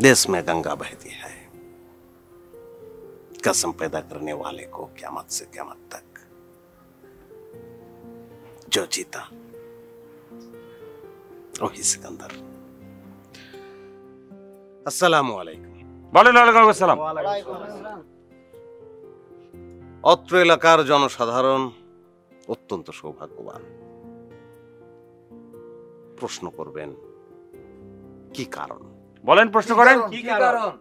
देश में गंगा बहती है, कसम पैदा करने वाले को क़यामत से क़यामत तक जो जीता वही सिकंदर। अस्सलामु अलैकुम। ওয়ালাইকুম আসসালাম। অত্র এলাকার জনসাধারণ অত্যন্ত সৌভাগ্যবান। প্রশ্ন করবেন কি কারণ? বলেন, প্রশ্ন করেন। কি কারণ?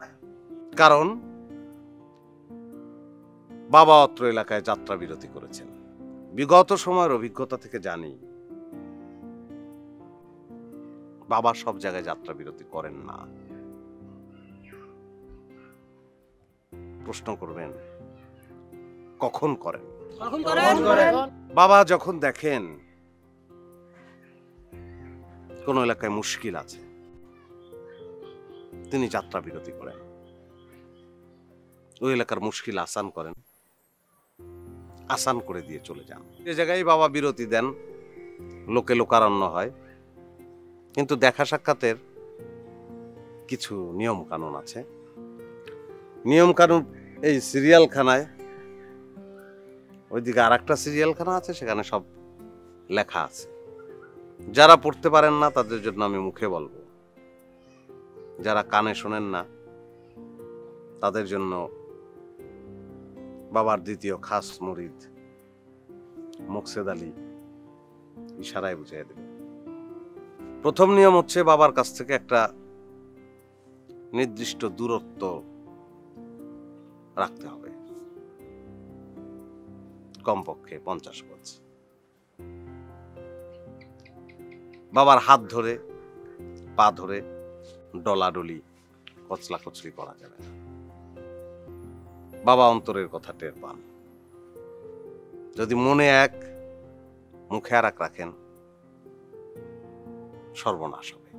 কারণ বাবা অত্র এলাকায় যাত্রা বিরতি করেছেন। বিগত সময়ের অভিজ্ঞতা থেকে জানি বাবা সব জায়গায় যাত্রা বিরতি করেন না। প্রশ্ন করবেন কখন করেন? বাবা যখন দেখেন কোন এলাকায় মুশকিল আছে তিনি যাত্রা বিরতি করেন, ওই এলাকার মুশকিল আসান করেন, আসান করে দিয়ে চলে যান। যে জায়গায় বাবা বিরতি দেন লোকে লোকারণ্য হয়, কিন্তু দেখা সাক্ষাতের কিছু নিয়ম কানুন আছে। নিয়ম কানুন এই সিরিয়ালখানায়, ওইদিকে আর একটা সিরিয়ালখানা আছে, সেখানে সব লেখা আছে। যারা পড়তে পারেন না তাদের জন্য আমি মুখে বলবো, যারা কানে শোনেন না তাদের জন্য বাবার দ্বিতীয় খাস মুরিদ মোকসেদ আলী ইশারায় বুঝিয়ে দেবে। প্রথম নিয়ম হচ্ছে বাবার কাছ থেকে একটা নির্দিষ্ট দূরত্ব রাখতে হবে, কমপক্ষে 50 গজ। বাবার হাত ধরে পা ধরে ডলাডলি কচলা কচলি করা যাবে না। বাবা অন্তরের কথা টের পান। যদি মনে এক মুখে আর এক রাখেন সর্বনাশ হবে।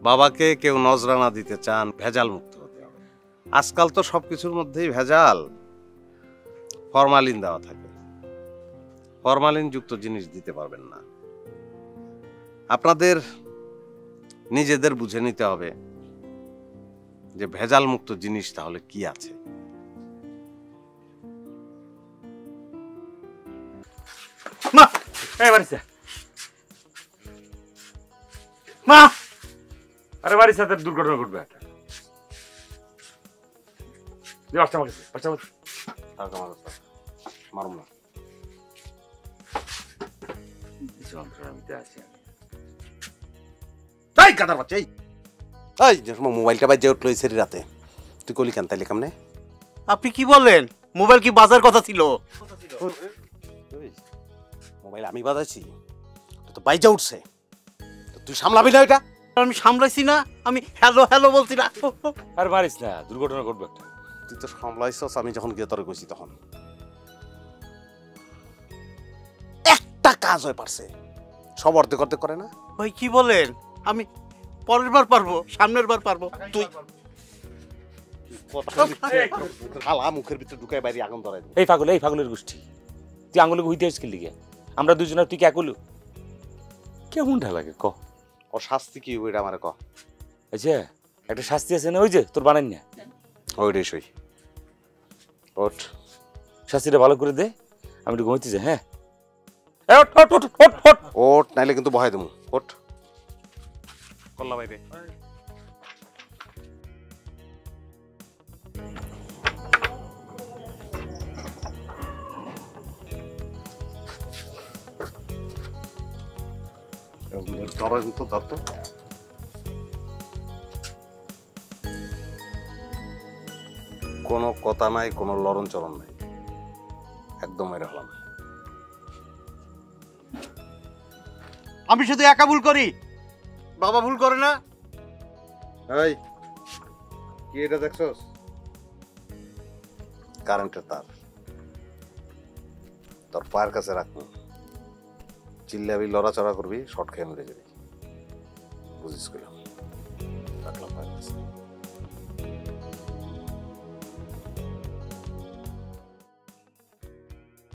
বাবাকে কেউ নজরানা দিতে চান ভেজাল মুক্ত হতে হবে। আজকাল তো সবকিছুর মধ্যেই ভেজাল, ফরমালিন দেওয়া থাকে। ফরমালিন যুক্ত জিনিস দিতে পারবেন না। আপনাদের নিজেদের বুঝে নিতে হবে যে ভেজাল মুক্ত জিনিস তাহলে কি আছে। মা, এই বাড়িতে মা, আরে বাড়ির সাথে দুর্ঘটনা ঘটবে একটা। বাচ্চা মারছে, বাচ্চা মারছে। মারুম না। যন্ত্রণাতে আছি আমি। এই গাদার বাচ্চা, এই যে সময় মোবাইলটা বাজে উঠলো এই সেরি রাতে, তুই কলি কেন তাইলে কেমনে? আপনি কি বলেন? মোবাইল কি বাজার কথা ছিল? মোবাইল আমি বাজাইছি, তো বাইজা উঠছে, তুই সামলাবি না এটা? আমি সামলাইছি না, আমি হ্যালো হ্যালো বলছি না। আর মারিস না, দুর্ঘটনা ঘটবে একটা। তুই তো সামলাইছস, আমি যখন গিয়ে তোরে কইছি তখন একটা কাজ হয়ে পারছে, সব অর্ধেক অর্ধেক করে না। ভাই কি বলেন? আমি পরের বার পারবো, সামনের বার পারবো। তুই হালা মুখের ভিতরে ঢুকায় বাইরে আগুন ধরাই দিবি। এই পাগল, এই পাগলের গোষ্ঠী, তুই আঙুলে হইতে আসছিলি লিগে আমরা দুজনের, তুই কে কলু কেমনটা লাগে ক? ওর শাস্তি কি ওইটা আমারে ক। আচ্ছা, একটা শাস্তি আছে না, ওই যে তোর বানাই না ওইটাই সই। ওঠ, শাস্তিটা ভালো করে দে, আমি একটু ঘুমাইতে যাই। হ্যাঁ, ওঠ, নাইলে কিন্তু বহাই দেবো। ওঠ, কল্লা বাইরে। কোনো কথা নাই, কোনো লড়ন চলন নাই, একদম মেরে হলাম। আমি শুধু একা ভুল করি, বাবা ভুল করে না। এই কি এটা দেখছস? কারেন্টের তার, তোর পায়ের কাছে রাখবো, চিল্লাবি লড়াচড়া করবি, শর্ট খেয়ে মরে যাবি। বুঝিস কইলাম, রাখলাম পায়ের কাছে।